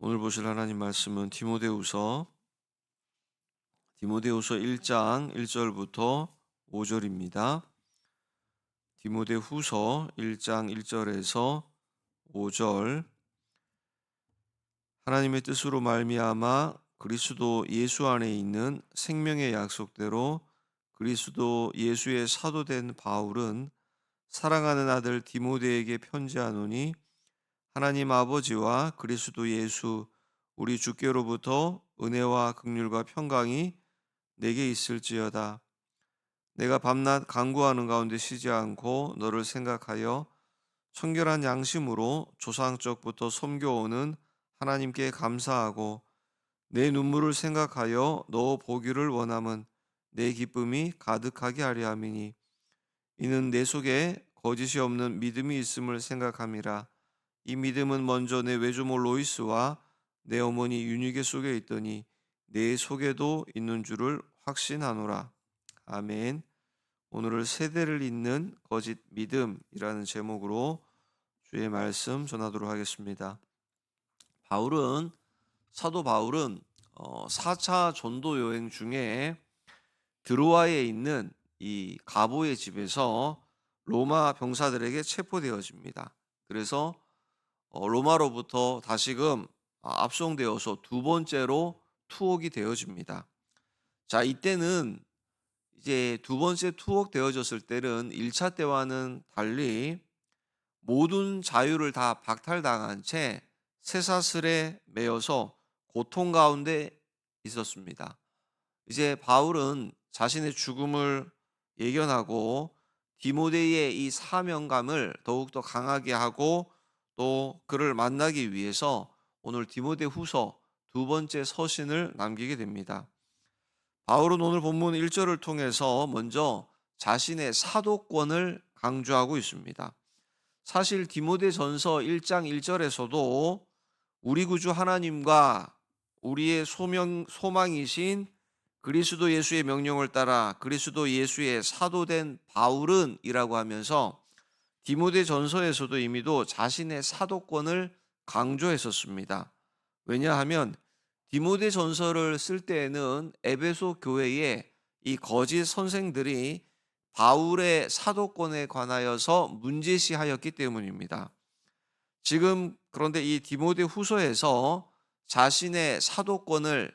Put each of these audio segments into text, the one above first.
오늘 보실 하나님 말씀은 디모데후서 1장 1절부터 5절입니다. 디모데후서 1장 1절에서 5절. 하나님의 뜻으로 말미암아 그리스도 예수 안에 있는 생명의 약속대로 그리스도 예수의 사도된 바울은 사랑하는 아들 디모데에게 편지하노니, 하나님 아버지와 그리스도 예수 우리 주께로부터 은혜와 긍휼과 평강이 내게 있을지어다. 내가 밤낮 간구하는 가운데 쉬지 않고 너를 생각하여 청결한 양심으로 조상적부터 섬겨오는 하나님께 감사하고, 내 눈물을 생각하여 너 보기를 원함은 내 기쁨이 가득하게 하려 함이니, 이는 내 속에 거짓이 없는 믿음이 있음을 생각함이라. 이 믿음은 먼저 내 외조모 로이스와 내 어머니 유니게 속에 있더니 내 속에도 있는 줄을 확신하노라. 아멘. 오늘을 세대를 잇는 거짓 믿음이라는 제목으로 주의 말씀 전하도록 하겠습니다. 사도 바울은 4차 전도 여행 중에 드로아에 있는 이 가보의 집에서 로마 병사들에게 체포되어집니다. 그래서 로마로부터 다시금 압송되어서 두 번째로 투옥이 되어집니다. 자, 이때는 이제 두 번째 투옥되어졌을 때는 1차 때와는 달리 모든 자유를 다 박탈당한 채 쇠사슬에 매여서 고통 가운데 있었습니다. 이제 바울은 자신의 죽음을 예견하고 디모데의 이 사명감을 더욱더 강하게 하고 또 그를 만나기 위해서 오늘 디모데 후서 두 번째 서신을 남기게 됩니다. 바울은 오늘 본문 1절을 통해서 먼저 자신의 사도권을 강조하고 있습니다. 사실 디모데전서 1장 1절에서도 우리 구주 하나님과 우리의 소망이신 그리스도 예수의 명령을 따라 그리스도 예수의 사도된 바울은 이라고 하면서 디모데전서에서도 이미도 자신의 사도권을 강조했었습니다. 왜냐하면 디모데전서를 쓸 때에는 에베소 교회에 이 거짓 선생들이 바울의 사도권에 관하여서 문제시하였기 때문입니다. 지금 그런데 이 디모데 후서에서 자신의 사도권을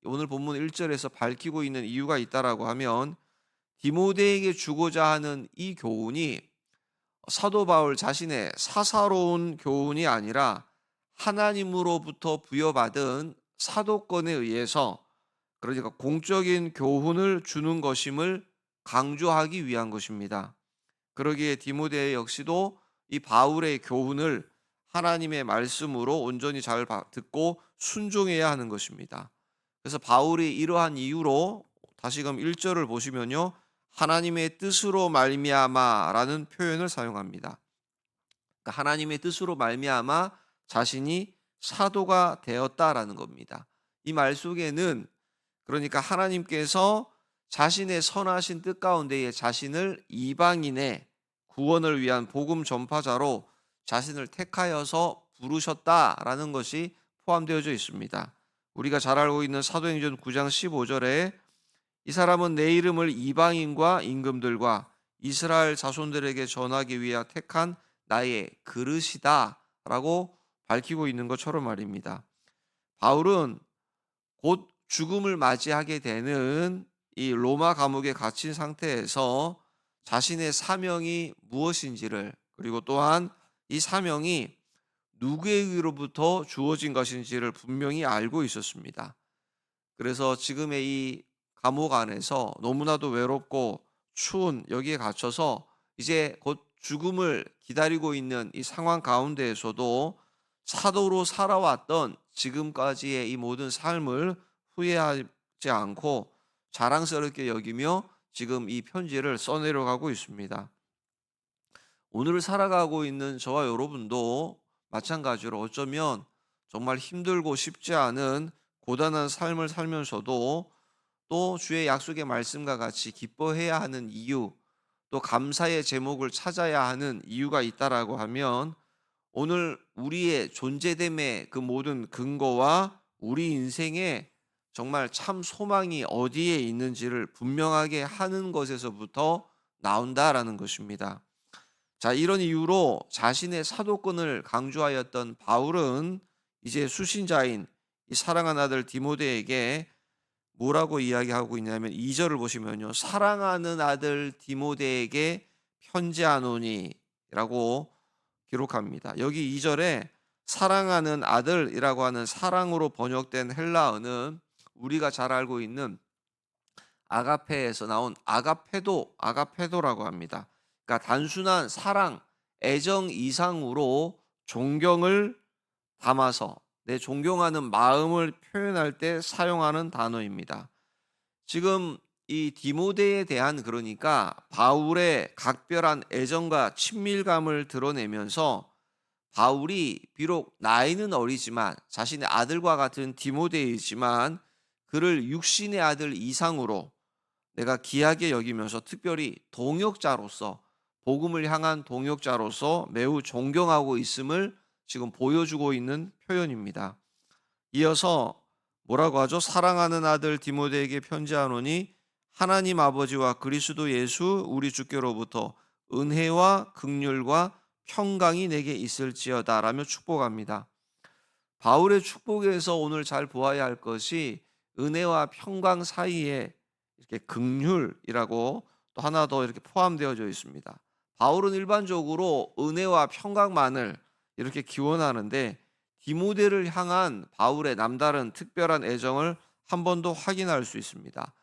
오늘 본문 1절에서 밝히고 있는 이유가 있다라고 하면, 디모데에게 주고자 하는 이 교훈이 사도 바울 자신의 사사로운 교훈이 아니라 하나님으로부터 부여받은 사도권에 의해서, 그러니까 공적인 교훈을 주는 것임을 강조하기 위한 것입니다. 그러기에 디모데 역시도 이 바울의 교훈을 하나님의 말씀으로 온전히 잘 듣고 순종해야 하는 것입니다. 그래서 바울이 이러한 이유로 다시금 1절을 보시면요, 하나님의 뜻으로 말미암아라는 표현을 사용합니다. 그러니까 하나님의 뜻으로 말미암아 자신이 사도가 되었다라는 겁니다. 이 말 속에는 그러니까 하나님께서 자신의 선하신 뜻 가운데에 자신을 이방인의 구원을 위한 복음 전파자로 자신을 택하여서 부르셨다라는 것이 포함되어져 있습니다. 우리가 잘 알고 있는 사도행전 9장 15절에 이 사람은 내 이름을 이방인과 임금들과 이스라엘 자손들에게 전하기 위해 택한 나의 그릇이다 라고 밝히고 있는 것처럼 말입니다. 바울은 곧 죽음을 맞이하게 되는 이 로마 감옥에 갇힌 상태에서 자신의 사명이 무엇인지를, 그리고 또한 이 사명이 누구에게로부터 주어진 것인지를 분명히 알고 있었습니다. 그래서 지금의 이 감옥 안에서 너무나도 외롭고 추운 여기에 갇혀서 이제 곧 죽음을 기다리고 있는 이 상황 가운데에서도 사도로 살아왔던 지금까지의 이 모든 삶을 후회하지 않고 자랑스럽게 여기며 지금 이 편지를 써내려가고 있습니다. 오늘을 살아가고 있는 저와 여러분도 마찬가지로 어쩌면 정말 힘들고 쉽지 않은 고단한 삶을 살면서도 또 주의 약속의 말씀과 같이 기뻐해야 하는 이유, 또 감사의 제목을 찾아야 하는 이유가 있다라고 하면 오늘 우리의 존재됨의 그 모든 근거와 우리 인생에 정말 참 소망이 어디에 있는지를 분명하게 하는 것에서부터 나온다라는 것입니다. 자, 이런 이유로 자신의 사도권을 강조하였던 바울은 이제 수신자인 이 사랑하는 아들 디모데에게 뭐라고 이야기하고 있냐면 2 절을 보시면요. "사랑하는 아들 디모데에게 편지하노니"라고 기록합니다. 여기 2 절에 사랑하는 아들이라고 하는 사랑으로 번역된 헬라어는 우리가 잘 알고 있는 아가페에서 나온 아가페도라고 합니다. 그러니까 단순한 사랑, 애정 이상으로 존경을 담아서 내 존경하는 마음을 표현할 때 사용하는 단어입니다. 지금 이 디모데에 대한 그러니까 바울의 각별한 애정과 친밀감을 드러내면서 바울이 비록 나이는 어리지만 자신의 아들과 같은 디모데이지만 그를 육신의 아들 이상으로 내가 귀하게 여기면서 특별히 동역자로서 복음을 향한 동역자로서 매우 존경하고 있음을 지금 보여주고 있는 표현입니다. 이어서 뭐라고 하죠? 사랑하는 아들 디모데에게 편지하노니 하나님 아버지와 그리스도 예수 우리 주께로부터 은혜와 긍휼과 평강이 내게 있을지어다라며 축복합니다. 바울의 축복에서 오늘 잘 보아야 할 것이 은혜와 평강 사이에 이렇게 긍휼이라고 또 하나 더 이렇게 포함되어져 있습니다. 바울은 일반적으로 은혜와 평강만을 이렇게 기원하는데 디모데를 향한 바울의 남다른 특별한 애정을 한 번 더 확인할 수 있습니다.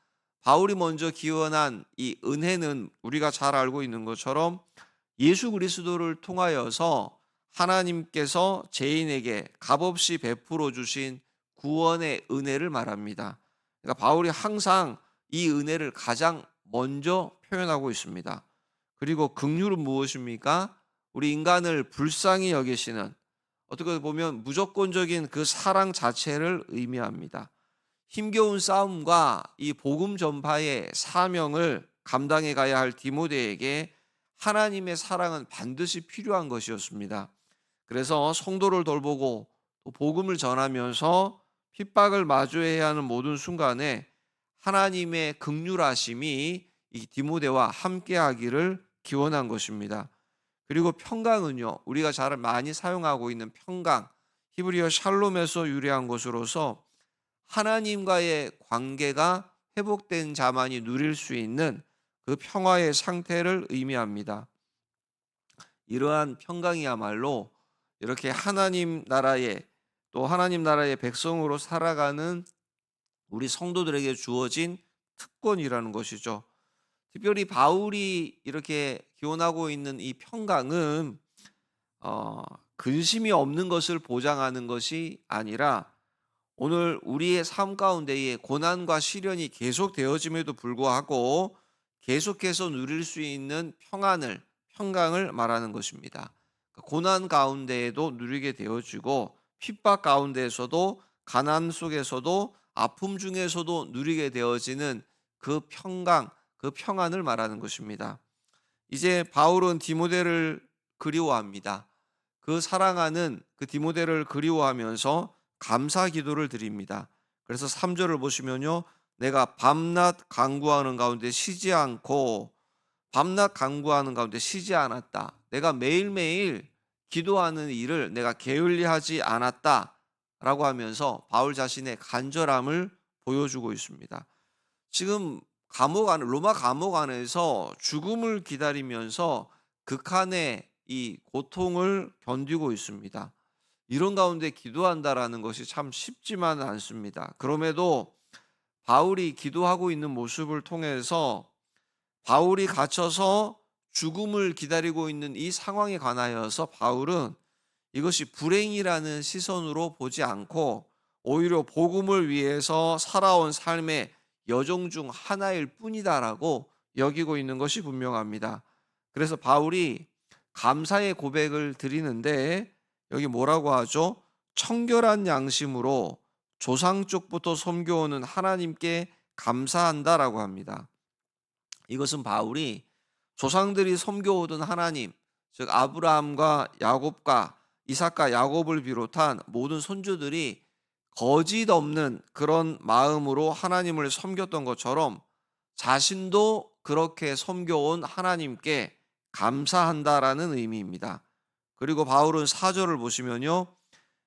바울이 먼저 기원한 이 은혜는 우리가 잘 알고 있는 것처럼 예수 그리스도를 통하여서 하나님께서 죄인에게 값없이 베풀어 주신 구원의 은혜를 말합니다. 그러니까 바울이 항상 이 은혜를 가장 먼저 표현하고 있습니다. 그리고 긍휼은 무엇입니까? 우리 인간을 불쌍히 여기시는 어떻게 보면 무조건적인 그 사랑 자체를 의미합니다. 힘겨운 싸움과 이 복음 전파의 사명을 감당해 가야 할 디모데에게 하나님의 사랑은 반드시 필요한 것이었습니다. 그래서 성도를 돌보고 또 복음을 전하면서 핍박을 마주해야 하는 모든 순간에 하나님의 긍휼하심이 이 디모데와 함께하기를 기원한 것입니다. 그리고 평강은요, 우리가 잘 많이 사용하고 있는 평강, 히브리어 샬롬에서 유래한 것으로서 하나님과의 관계가 회복된 자만이 누릴 수 있는 그 평화의 상태를 의미합니다. 이러한 평강이야말로 이렇게 하나님 나라의 또 하나님 나라의 백성으로 살아가는 우리 성도들에게 주어진 특권이라는 것이죠. 특별히 바울이 이렇게 기원하고 있는 이 평강은 근심이 없는 것을 보장하는 것이 아니라 오늘 우리의 삶 가운데에 고난과 시련이 계속되어짐에도 불구하고 계속해서 누릴 수 있는 평강을 말하는 것입니다. 고난 가운데에도 누리게 되어지고 핍박 가운데에서도 가난 속에서도 아픔 중에서도 누리게 되어지는 그 평강, 그 평안을 말하는 것입니다. 이제 바울은 디모데를 그리워합니다. 그 사랑하는 그 디모데를 그리워하면서 감사 기도를 드립니다. 그래서 3절을 보시면요. 내가 밤낮 간구하는 가운데 쉬지 않고 밤낮 간구하는 가운데 쉬지 않았다. 내가 매일매일 기도하는 일을 내가 게을리하지 않았다라고 하면서 바울 자신의 간절함을 보여주고 있습니다. 지금 로마 감옥 안에서 죽음을 기다리면서 극한의 이 고통을 견디고 있습니다. 이런 가운데 기도한다라는 것이 참 쉽지만은 않습니다. 그럼에도 바울이 기도하고 있는 모습을 통해서 바울이 갇혀서 죽음을 기다리고 있는 이 상황에 관하여서 바울은 이것이 불행이라는 시선으로 보지 않고 오히려 복음을 위해서 살아온 삶의 여정 중 하나일 뿐이다라고 여기고 있는 것이 분명합니다. 그래서 바울이 감사의 고백을 드리는데 여기 뭐라고 하죠? 청결한 양심으로 조상 쪽부터 섬겨오는 하나님께 감사한다라고 합니다. 이것은 바울이 조상들이 섬겨오던 하나님, 즉 아브라함과 야곱과 이삭과 야곱을 비롯한 모든 선조들이 거짓 없는 그런 마음으로 하나님을 섬겼던 것처럼 자신도 그렇게 섬겨온 하나님께 감사한다라는 의미입니다. 그리고 바울은 4절을 보시면요.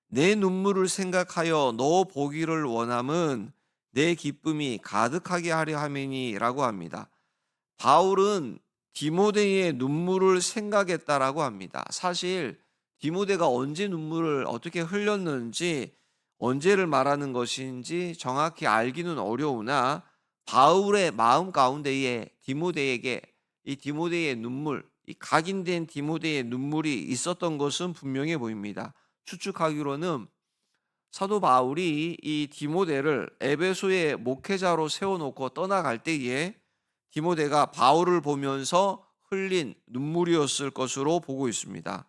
내 눈물을 생각하여 너 보기를 원함은 내 기쁨이 가득하게 하려 함이니라고 합니다. 바울은 디모데의 눈물을 생각했다라고 합니다. 사실 디모데가 언제 눈물을 어떻게 흘렸는지 언제를 말하는 것인지 정확히 알기는 어려우나 바울의 마음 가운데에 디모데에게 이 디모데의 눈물, 이 각인된 디모데의 눈물이 있었던 것은 분명해 보입니다. 추측하기로는 사도 바울이 이 디모데를 에베소의 목회자로 세워놓고 떠나갈 때에 디모데가 바울을 보면서 흘린 눈물이었을 것으로 보고 있습니다.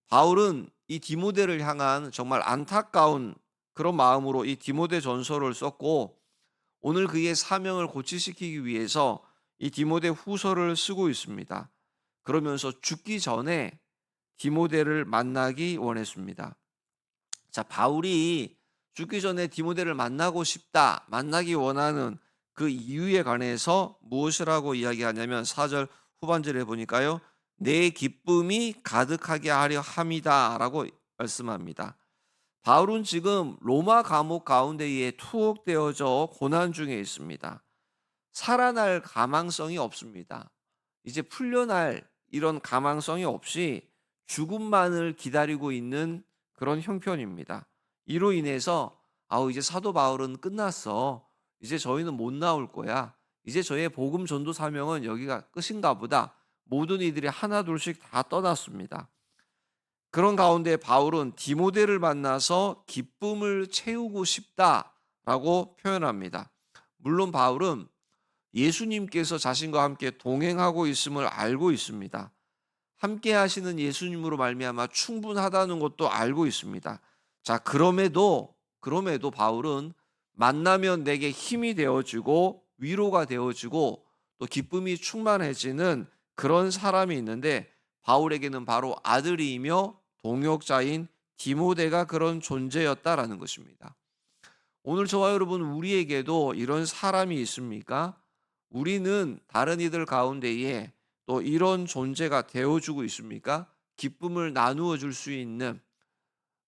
바울은 이 디모데를 향한 정말 안타까운 그런 마음으로 이 디모데 전서를 썼고 오늘 그의 사명을 고취시키기 위해서 이 디모데 후서를 쓰고 있습니다. 그러면서 죽기 전에 디모데를 만나기 원했습니다. 자, 바울이 죽기 전에 디모데를 만나고 싶다, 만나기 원하는 그 이유에 관해서 무엇이라고 이야기하냐면 4절 후반절에 보니까요. 내 기쁨이 가득하게 하려 함이다라고 말씀합니다. 바울은 지금 로마 감옥 가운데에 투옥되어져 고난 중에 있습니다. 살아날 가망성이 없습니다. 이제 풀려날 이런 가망성이 없이 죽음만을 기다리고 있는 그런 형편입니다. 이로 인해서 이제 사도 바울은 끝났어. 이제 저희는 못 나올 거야. 이제 저의 복음 전도 사명은 여기가 끝인가 보다. 모든 이들이 하나둘씩 다 떠났습니다. 그런 가운데 바울은 디모데를 만나서 기쁨을 채우고 싶다라고 표현합니다. 물론 바울은 예수님께서 자신과 함께 동행하고 있음을 알고 있습니다. 함께 하시는 예수님으로 말미암아 충분하다는 것도 알고 있습니다. 자, 그럼에도 바울은 만나면 내게 힘이 되어지고 위로가 되어지고 또 기쁨이 충만해지는 그런 사람이 있는데 바울에게는 바로 아들이며 동역자인 디모데가 그런 존재였다라는 것입니다. 오늘 저와 여러분 우리에게도 이런 사람이 있습니까? 우리는 다른 이들 가운데에 또 이런 존재가 되어주고 있습니까? 기쁨을 나누어 줄 수 있는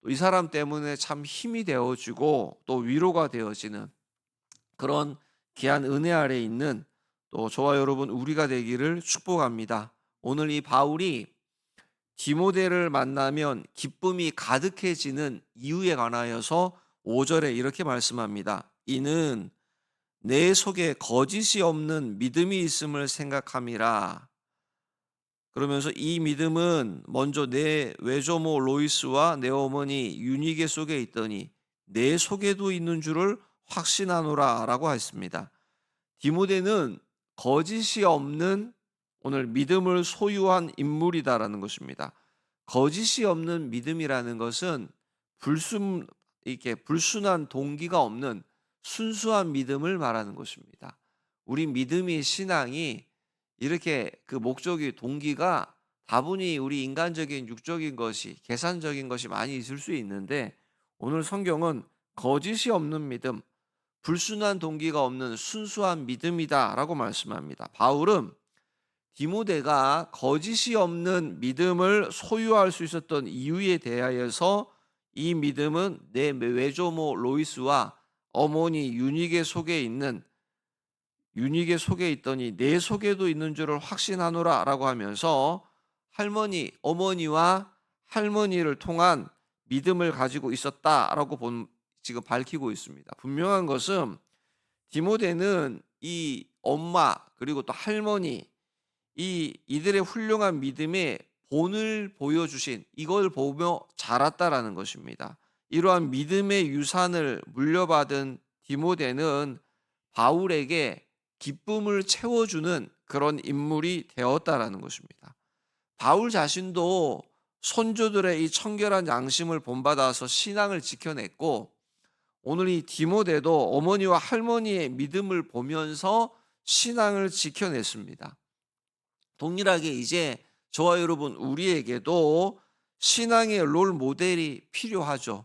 이 사람 때문에 참 힘이 되어지고 또 위로가 되어지는 그런 귀한 은혜 아래 있는 또 저와 여러분 우리가 되기를 축복합니다. 오늘 이 바울이 디모데를 만나면 기쁨이 가득해지는 이유에 관하여서 5절에 이렇게 말씀합니다. 이는 내 속에 거짓이 없는 믿음이 있음을 생각함이라. 그러면서 이 믿음은 먼저 내 외조모 로이스와 내 어머니 유니게 속에 있더니 내 속에도 있는 줄을 확신하노라 라고 했습니다. 디모데는 거짓이 없는 오늘 믿음을 소유한 인물이다라는 것입니다. 거짓이 없는 믿음이라는 것은 불순한 동기가 없는 순수한 믿음을 말하는 것입니다. 우리 믿음의 신앙이 이렇게 그 목적이 동기가 다분히 우리 인간적인 육적인 것이 계산적인 것이 많이 있을 수 있는데 오늘 성경은 거짓이 없는 믿음, 불순한 동기가 없는 순수한 믿음이다라고 말씀합니다. 바울은 디모데가 거짓이 없는 믿음을 소유할 수 있었던 이유에 대하여서 이 믿음은 내 외조모 로이스와 어머니 유니게 속에 있더니 내 속에도 있는 줄을 확신하노라 라고 하면서 어머니와 할머니를 통한 믿음을 가지고 있었다라고 지금 밝히고 있습니다. 분명한 것은 디모데는 이 엄마 그리고 또 할머니 이들의 훌륭한 믿음의 본을 보여주신 이걸 보며 자랐다라는 것입니다. 이러한 믿음의 유산을 물려받은 디모데는 바울에게 기쁨을 채워주는 그런 인물이 되었다라는 것입니다. 바울 자신도 선조들의 이 청결한 양심을 본받아서 신앙을 지켜냈고 오늘 이 디모데도 어머니와 할머니의 믿음을 보면서 신앙을 지켜냈습니다. 동일하게 이제 저와 여러분 우리에게도 신앙의 롤 모델이 필요하죠.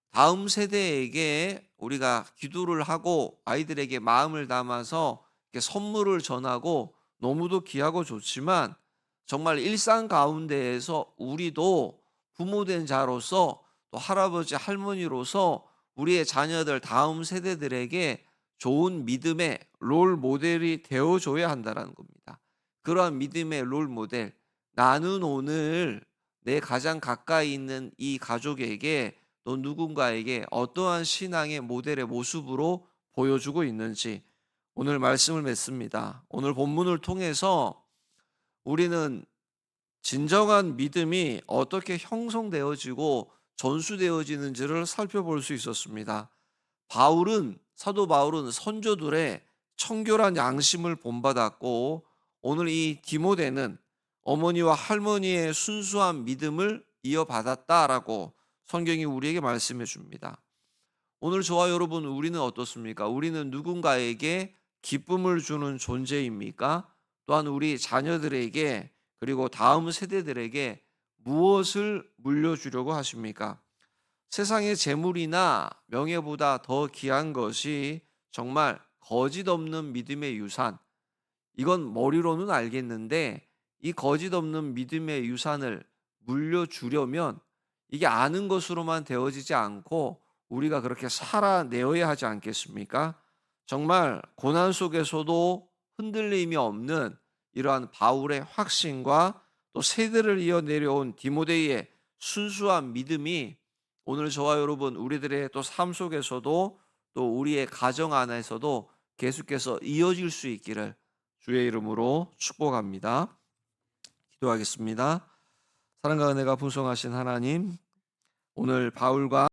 다음 세대에게 우리가 기도를 하고 아이들에게 마음을 담아서 이렇게 선물을 전하고 너무도 귀하고 좋지만, 정말 일상 가운데에서 우리도 부모된 자로서 또 할아버지 할머니로서 우리의 자녀들 다음 세대들에게 좋은 믿음의 롤 모델이 되어 줘야 한다는 겁니다. 그러한 믿음의 롤 모델, 나는 오늘 내 가장 가까이 있는 이 가족에게 또 누군가에게 어떠한 신앙의 모델의 모습으로 보여주고 있는지 오늘 말씀을 맺습니다. 오늘 본문을 통해서 우리는 진정한 믿음이 어떻게 형성되어지고 전수되어지는지를 살펴볼 수 있었습니다. 사도 바울은 선조들의 청결한 양심을 본받았고, 오늘 이 디모데는 어머니와 할머니의 순수한 믿음을 이어받았다라고 성경이 우리에게 말씀해 줍니다. 오늘 저와 여러분, 우리는 어떻습니까? 우리는 누군가에게 기쁨을 주는 존재입니까? 또한 우리 자녀들에게, 그리고 다음 세대들에게 무엇을 물려주려고 하십니까? 세상의 재물이나 명예보다 더 귀한 것이 정말 거짓 없는 믿음의 유산. 이건 머리로는 알겠는데 이 거짓 없는 믿음의 유산을 물려주려면 이게 아는 것으로만 되어지지 않고 우리가 그렇게 살아내어야 하지 않겠습니까? 정말 고난 속에서도 흔들림이 없는 이러한 바울의 확신과 또 세대를 이어 내려온 디모데의 순수한 믿음이 오늘 저와 여러분 우리들의 또 삶 속에서도 또 우리의 가정 안에서도 계속해서 이어질 수 있기를 주의 이름으로 축복합니다. 기도하겠습니다. 사랑과 은혜가 풍성하신 하나님, 오늘 바울과